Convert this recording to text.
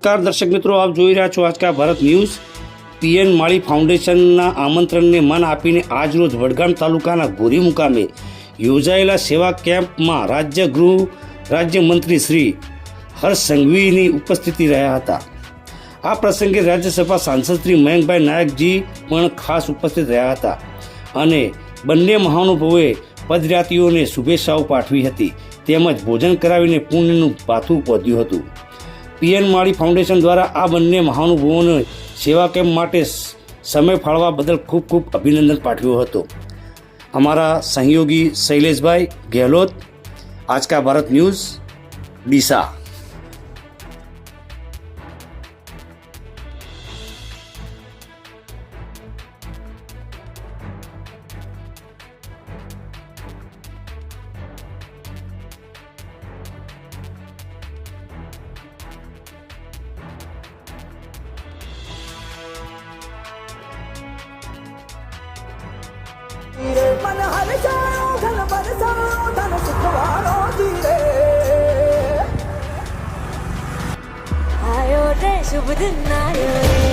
નમસ્કાર દર્શક મિત્રો, આપ જોઈ રહ્યા છો આજકા ભારત ન્યૂઝ। પીએન માળી ફાઉન્ડેશનના આમંત્રણને માન આપીને આજરોજ વડગામ તાલુકાના ગોરી મુકામે યોજાયેલા સેવા કેમ્પમાં રાજ્યમંત્રી શ્રી હર્ષ સંઘવીની ઉપસ્થિતિ રહ્યા હતા। આ પ્રસંગે રાજ્યસભા સાંસદ શ્રી મયંકભાઈ નાયકજી પણ ખાસ ઉપસ્થિત રહ્યા હતા અને બંને મહાનુભાવોએ પદયાત્રીઓને શુભેચ્છાઓ પાઠવી હતી તેમજ ભોજન કરાવીને પુણ્યનું પાથું પહોંચ્યું હતું। પીએન માળી ફાઉન્ડેશન દ્વારા આ બંને મહાનુભાવોને સેવા કેમ્પ માટે સમય ફાળવા બદલ ખૂબ ખૂબ અભિનંદન પાઠવ્યો હતો। અમારા સહયોગી શૈલેષભાઈ ગેહલોત, આજકા ભારત ન્યૂઝ, ડીસા। मन हर जाओ धन बरसाओ धन सुखवारो धीरे आयो रे शुभ दिन आयो रे।